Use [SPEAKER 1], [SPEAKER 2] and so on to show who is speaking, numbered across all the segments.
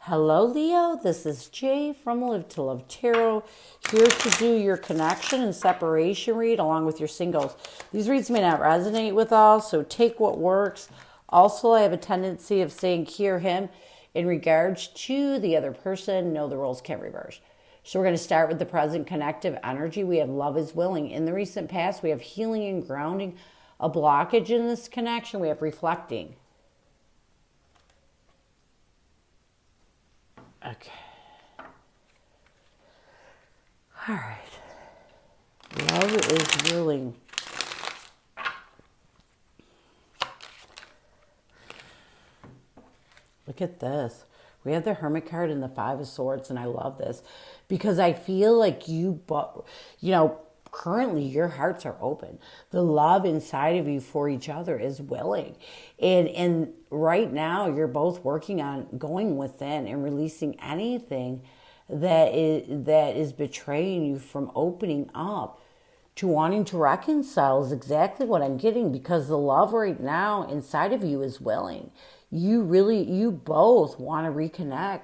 [SPEAKER 1] Hello, Leo. This is Jay from Live to Love Tarot, here to do your connection and separation read along with your singles. These reads may not resonate with all, so take what works. Also, I have a tendency of saying hear him in regards to the other person. No, the roles can't reverse. So we're going to start with the present connective energy. We have love is willing. In the recent past, we have healing and grounding. A blockage in this connection, we have reflecting. Okay. All right. Love is willing. Look at this. We have the Hermit card and the Five of Swords, and I love this because I feel like currently your hearts are open. The love inside of you for each other is willing. And right now you're both working on going within and releasing anything that is betraying you from opening up to wanting to reconcile is exactly what I'm getting, because the love right now inside of you is willing. You both want to reconnect.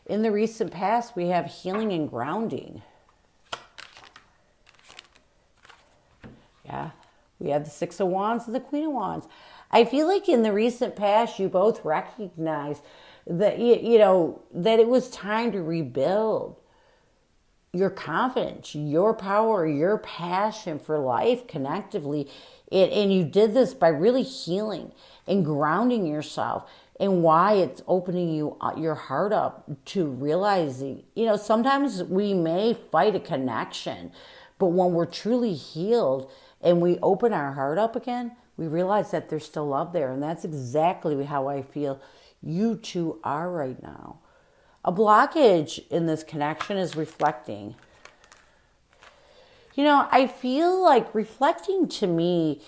[SPEAKER 1] In the recent past, we have healing and grounding. Yeah, we have the Six of Wands and the Queen of Wands. I feel like in the recent past, you both recognized that, that it was time to rebuild your confidence, your power, your passion for life connectively. And you did this by really healing and grounding yourself, and why it's opening your heart up to realizing, sometimes we may fight a connection, but when we're truly healed and we open our heart up again, we realize that there's still love there. And that's exactly how I feel you two are right now. A blockage in this connection is reflecting. I feel like reflecting to me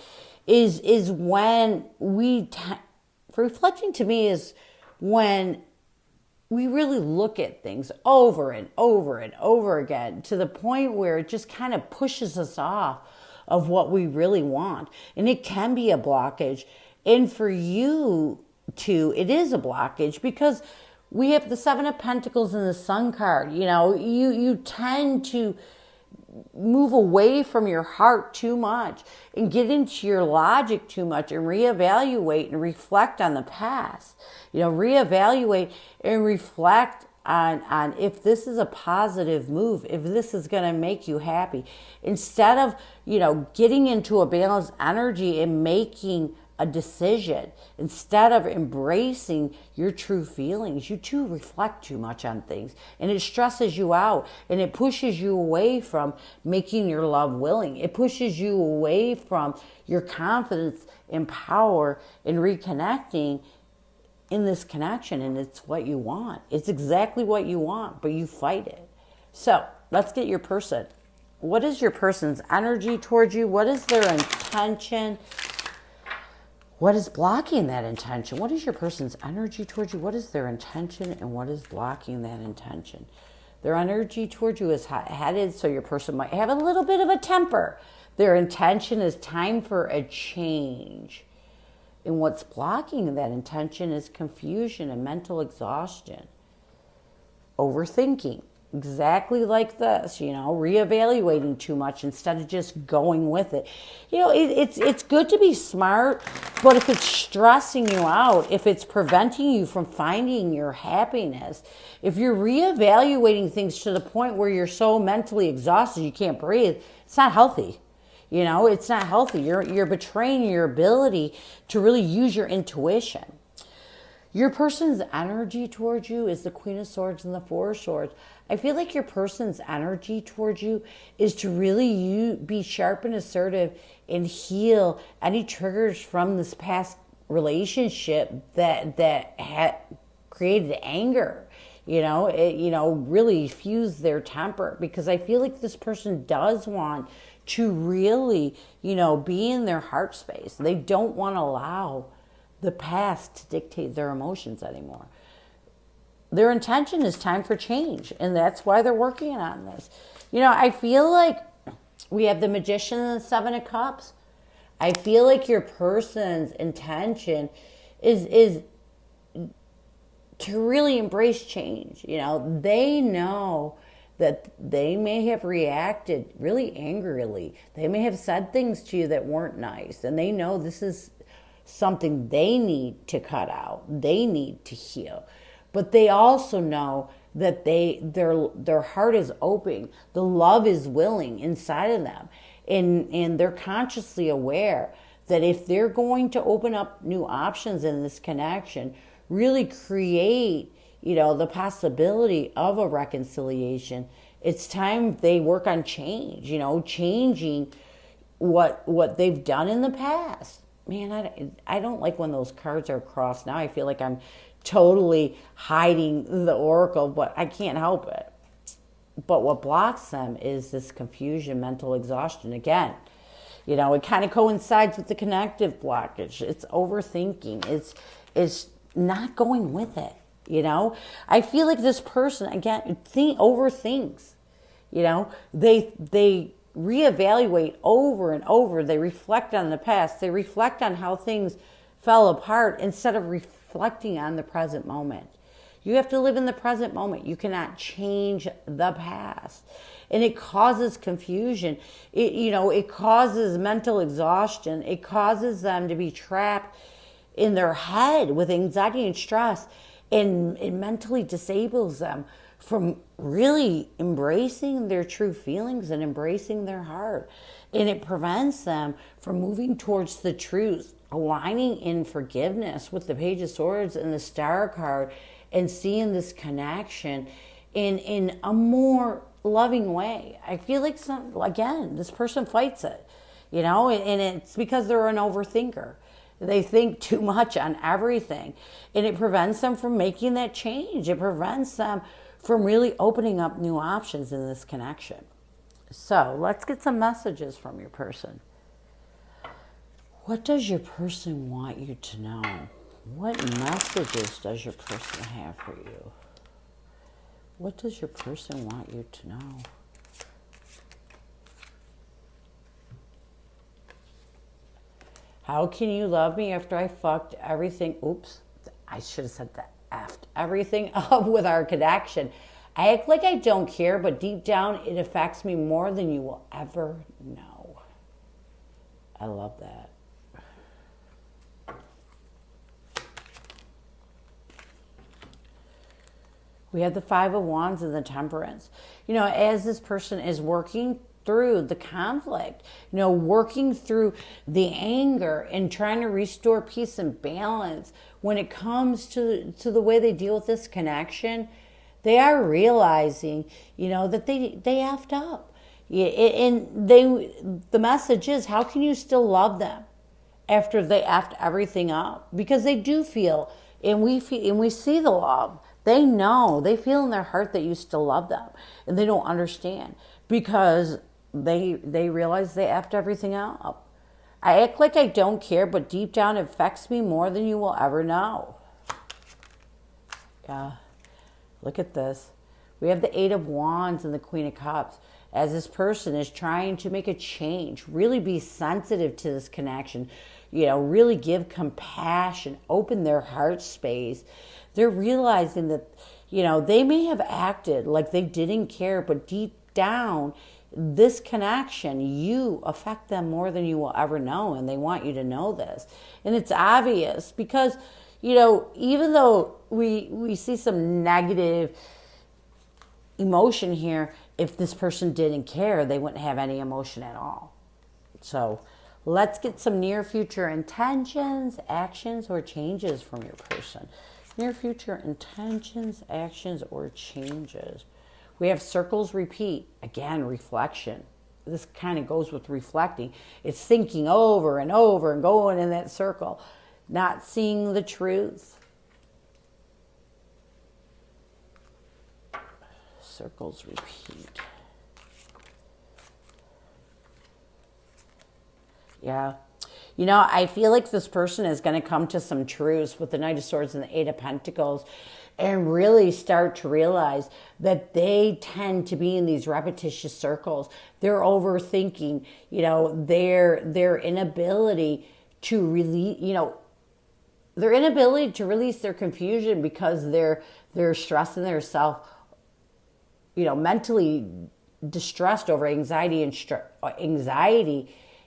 [SPEAKER 1] is when reflecting to me is when we really look at things over and over and over again to the point where it just kind of pushes us off of what we really want. And it can be a blockage. And for you two, it is a blockage because we have the Seven of Pentacles and the Sun card. You tend to move away from your heart too much and get into your logic too much and reevaluate and reflect on the past. Reevaluate and reflect on if this is a positive move, if this is going to make you happy. Instead of, getting into a balanced energy and making a decision, instead of embracing your true feelings, you too reflect too much on things, and it stresses you out, and it pushes you away from making your love willing. It pushes you away from your confidence and power in reconnecting in this connection. And it's what you want. It's exactly what you want, but you fight it. So let's get your person. What is your person's energy towards you? What is their intention? What is blocking that intention? What is your person's energy towards you? What is their intention, and what is blocking that intention? Their energy towards you is hot-headed, so your person might have a little bit of a temper. Their intention is time for a change. And what's blocking that intention is confusion and mental exhaustion. Overthinking. Exactly like this, reevaluating too much instead of just going with it. It's good to be smart, but if it's stressing you out, if it's preventing you from finding your happiness, if you're reevaluating things to the point where you're so mentally exhausted you can't breathe, it's not healthy. It's not healthy. You're betraying your ability to really use your intuition. Your person's energy towards you is the Queen of Swords and the Four of Swords. I feel like your person's energy towards you is to really be sharp and assertive and heal any triggers from this past relationship that had created anger. Really fuse their temper, because I feel like this person does want to really, be in their heart space. They don't want to allow the past to dictate their emotions anymore. Their intention is time for change, and that's why they're working on this. I feel like we have the Magician and the Seven of Cups. I feel like your person's intention is to really embrace change. You know, they know that they may have reacted really angrily. They may have said things to you that weren't nice, and they know this is something they need to cut out. They need to heal. But they also know that their heart is open. The love is willing inside of them. And they're consciously aware that if they're going to open up new options in this connection, really create, you know, the possibility of a reconciliation, it's time they work on change, you know, changing what they've done in the past. Man, I don't like when those cards are crossed. Now I feel like I'm totally hiding the oracle, but I can't help it. But what blocks them is this confusion, mental exhaustion. Again, you know, it kind of coincides with the connective blockage. It's overthinking. It's not going with it. You know, I feel like this person, again, overthinks. You know, they reevaluate over and over. They reflect on the past. They reflect on how things fell apart instead of reflecting on the present moment. You have to live in the present moment. You cannot change the past. And it causes confusion. It causes mental exhaustion. It causes them to be trapped in their head with anxiety and stress. And it mentally disables them from really embracing their true feelings and embracing their heart. And it prevents them from moving towards the truth, aligning in forgiveness with the Page of Swords and the Star card, and seeing this connection in a more loving way. I feel like this person fights it, you know, and it's because they're an overthinker. They think too much on everything, and it prevents them from making that change. It prevents them from really opening up new options in this connection. So let's get some messages from your person. What does your person want you to know? What messages does your person have for you? What does your person want you to know? How can you love me after I fucked everything? Oops, I should have said that. Effed everything up with our connection. I act like I don't care, but deep down it affects me more than you will ever know. I love that. We have the Five of Wands and the Temperance. You know, as this person is working through the conflict, you know, working through the anger and trying to restore peace and balance, when it comes to the way they deal with this connection, they are realizing, you know, that they effed up. And the message is, how can you still love them after they effed everything up? Because they do feel, and we see the love. They know, they feel in their heart that you still love them, and they don't understand because they realize they effed everything up. I act like I don't care, but deep down it affects me more than you will ever know. Yeah, look at this. We have the Eight of Wands and the Queen of Cups. As this person is trying to make a change, really be sensitive to this connection, you know, really give compassion, open their heart space. They're realizing that, you know, they may have acted like they didn't care, but deep down, this connection, you affect them more than you will ever know, and they want you to know this. And it's obvious because, you know, even though we see some negative emotion here, if this person didn't care, they wouldn't have any emotion at all. So let's get some near future intentions, actions, or changes from your person. Near future intentions, actions, or changes. We have circles repeat. Again, reflection. This kind of goes with reflecting. It's thinking over and over and going in that circle, not seeing the truth. Circles repeat. Yeah. You know, I feel like this person is going to come to some truths with the Knight of Swords and the Eight of Pentacles and really start to realize that they tend to be in these repetitious circles. They're overthinking, you know, their inability to really, you know, their inability to release their confusion because they're stressing themselves, mentally distressed over anxiety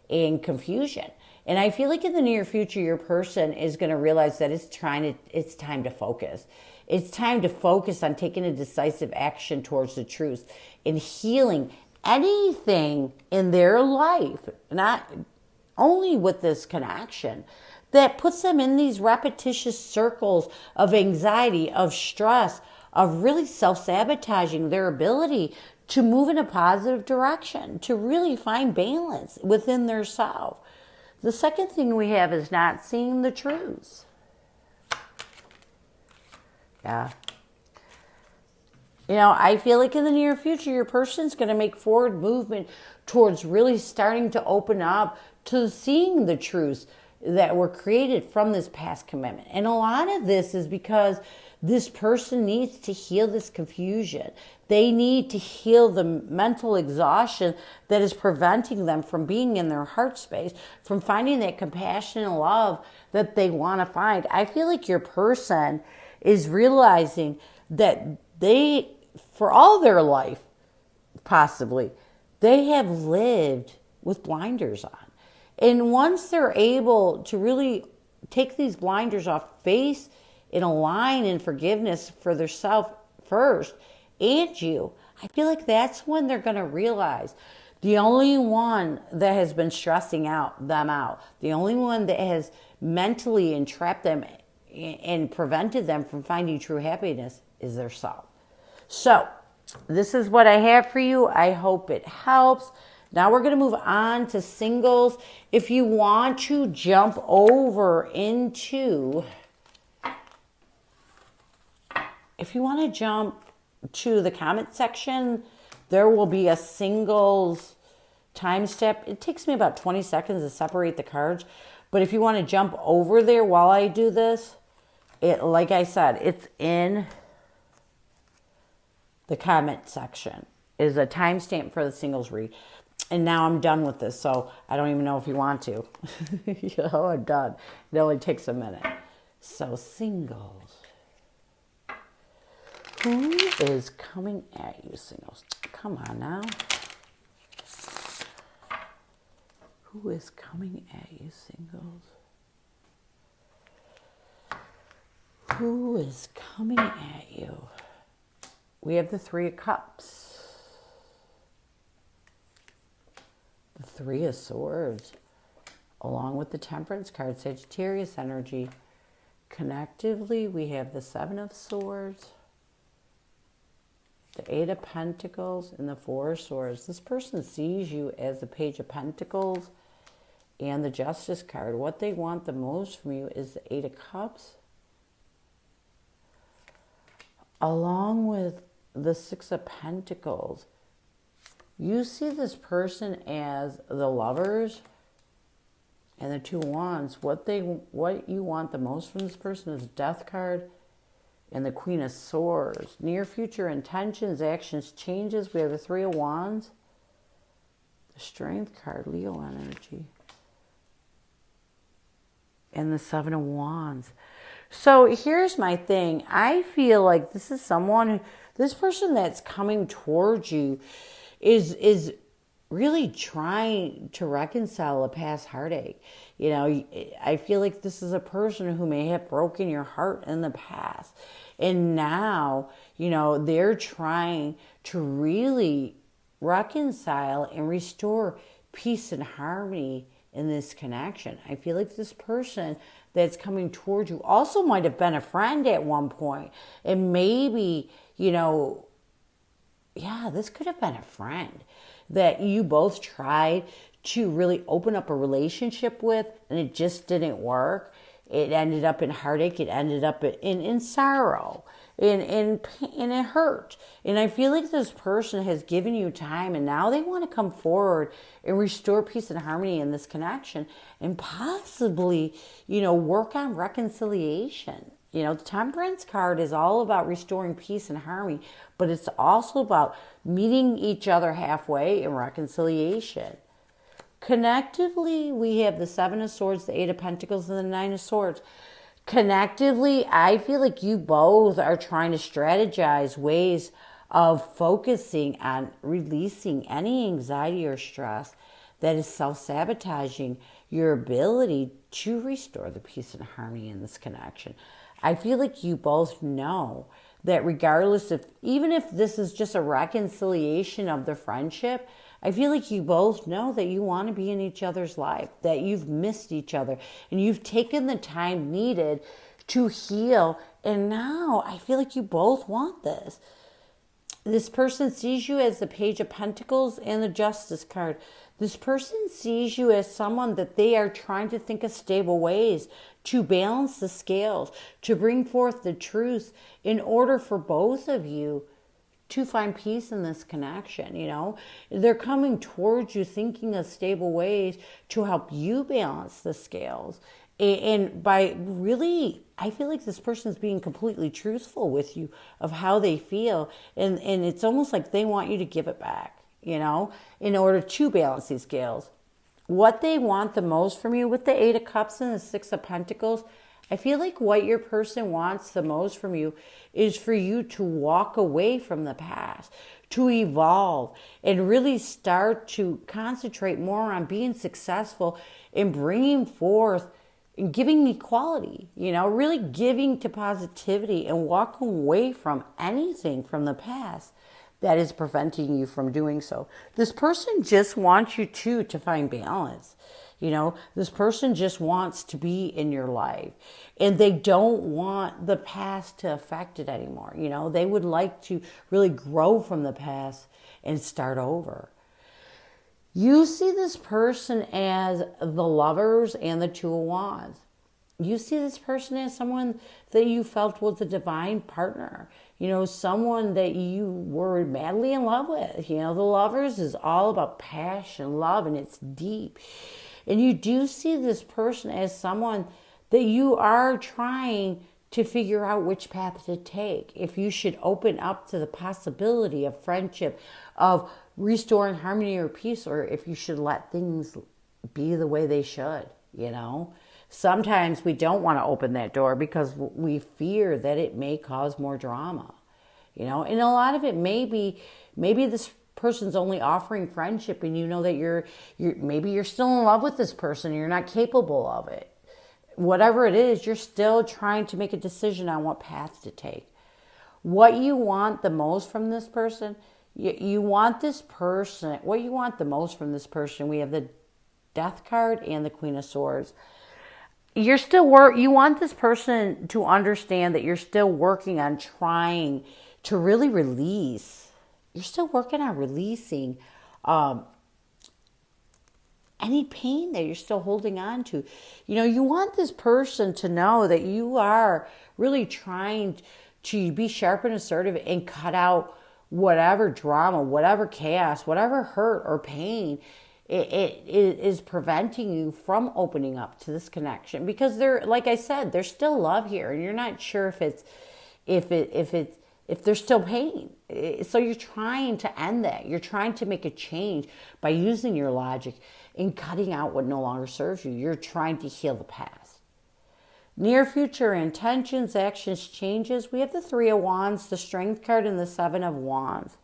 [SPEAKER 1] and confusion. And I feel like in the near future, your person is going to realize that it's time to focus. It's time to focus on taking a decisive action towards the truth and healing anything in their life, not only with this connection, that puts them in these repetitious circles of anxiety, of stress, of really self-sabotaging their ability to move in a positive direction, to really find balance within their self. The second thing we have is not seeing the truths. Yeah. I feel like in the near future, your person's going to make forward movement towards really starting to open up to seeing the truths that were created from this past commitment. And a lot of this is because this person needs to heal this confusion. They need to heal the mental exhaustion that is preventing them from being in their heart space, from finding that compassion and love that they want to find. I feel like your person is realizing that they, for all their life, possibly, they have lived with blinders on. And once they're able to really take these blinders off, face and align in forgiveness for themselves first and you, I feel like that's when they're going to realize the only one that has been stressing them out, the only one that has mentally entrapped them and prevented them from finding true happiness is their self. So this is what I have for you. I hope it helps. Now we're going to move on to singles. If you want to jump over into, if you want to jump to the comment section, there will be a singles time step. It takes me about 20 seconds to separate the cards. But if you want to jump over there while I do this, like I said, it's in the comment section. It is a timestamp for the singles read. And now I'm done with this, so I don't even know if you want to. I'm done. It only takes a minute. So singles. Who is coming at you, singles? Come on now. Who is coming at you, singles? Who is coming at you? We have the Three of Cups. The Three of Swords. Along with the Temperance card, Sagittarius energy. Connectively, we have the Seven of Swords, the Eight of Pentacles, and the Four of Swords. This person sees you as the Page of Pentacles and the Justice card. What they want the most from you is the Eight of Cups, along with the Six of Pentacles. You see this person as the Lovers and the Two of Wands. What you want the most from this person is Death card and the Queen of Swords. Near future intentions, actions, changes. We have the Three of Wands, the Strength card, Leo energy, and the Seven of Wands. So here's my thing. I feel like this is this person that's coming towards you is really trying to reconcile a past heartache. I feel like this is a person who may have broken your heart in the past. And now, they're trying to really reconcile and restore peace and harmony in this connection. I feel like this person that's coming towards you also might have been a friend at one point. And maybe, this could have been a friend that you both tried to really open up a relationship with, and it just didn't work. It ended up in heartache. It ended up in sorrow, in pain, and it hurt. And I feel like this person has given you time, and now they want to come forward and restore peace and harmony in this connection, and possibly, work on reconciliation. The Temperance card is all about restoring peace and harmony, but it's also about meeting each other halfway in reconciliation. Connectively, we have the Seven of Swords, the Eight of Pentacles, and the Nine of Swords. Connectively, I feel like you both are trying to strategize ways of focusing on releasing any anxiety or stress that is self-sabotaging your ability to restore the peace and harmony in this connection. I feel like you both know that regardless of, even if this is just a reconciliation of the friendship, I feel like you both know that you want to be in each other's life, that you've missed each other, and you've taken the time needed to heal. And now I feel like you both want this. This person sees you as the Page of Pentacles and the Justice card. This person sees you as someone that they are trying to think of stable ways to balance the scales, to bring forth the truth in order for both of you to find peace in this connection. You know, they're coming towards you thinking of stable ways to help you balance the scales. And by really, I feel like this person's being completely truthful with you of how they feel. And it's almost like they want you to give it back, you know, in order to balance these scales. What they want the most from you with the Eight of Cups and the Six of Pentacles, I feel like what your person wants the most from you is for you to walk away from the past, to evolve, and really start to concentrate more on being successful and bringing forth and giving equality, you know, really giving to positivity and walking away from anything from the past that is preventing you from doing so. This person just wants you to find balance. You know, this person just wants to be in your life, and they don't want the past to affect it anymore. You know, they would like to really grow from the past and start over. You see this person as the Lovers and the Two of Wands. You see this person as someone that you felt was a divine partner. You know, someone that you were madly in love with. You know, the Lovers is all about passion, love, and it's deep. And you do see this person as someone that you are trying to figure out which path to take. If you should open up to the possibility of friendship, of restoring harmony or peace, or if you should let things be the way they should, you know. Sometimes we don't want to open that door because we fear that it may cause more drama, you know. And a lot of it maybe this person's only offering friendship, and you know that maybe you're still in love with this person and you're not capable of it. Whatever it is, you're still trying to make a decision on what path to take. What you want the most from this person, you want this person, what you want the most from this person, we have the Death card and the Queen of Swords. You want this person to understand that you're still working on trying to really release. You're still working on releasing any pain that you're still holding on to. You know, you want this person to know that you are really trying to be sharp and assertive and cut out whatever drama, whatever chaos, whatever hurt or pain it is preventing you from opening up to this connection. Because like I said, there's still love here, and you're not sure if there's still pain. So you're trying to end that. You're trying to make a change by using your logic and cutting out what no longer serves you. You're trying to heal the past. Near future intentions, actions, changes. We have the Three of Wands, the Strength card, and the Seven of Wands.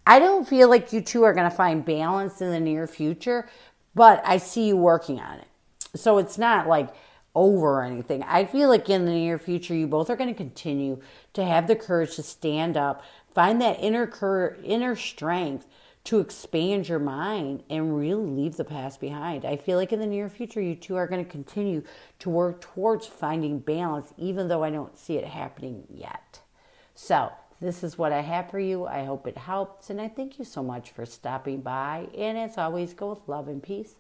[SPEAKER 1] I don't feel like you two are going to find balance in the near future, but I see you working on it. So it's not like over or anything. I feel like in the near future, you both are going to continue to have the courage to stand up, find that inner strength to expand your mind and really leave the past behind. I feel like in the near future, you two are going to continue to work towards finding balance, even though I don't see it happening yet. So this is what I have for you. I hope it helps, and I thank you so much for stopping by. And as always, go with love and peace.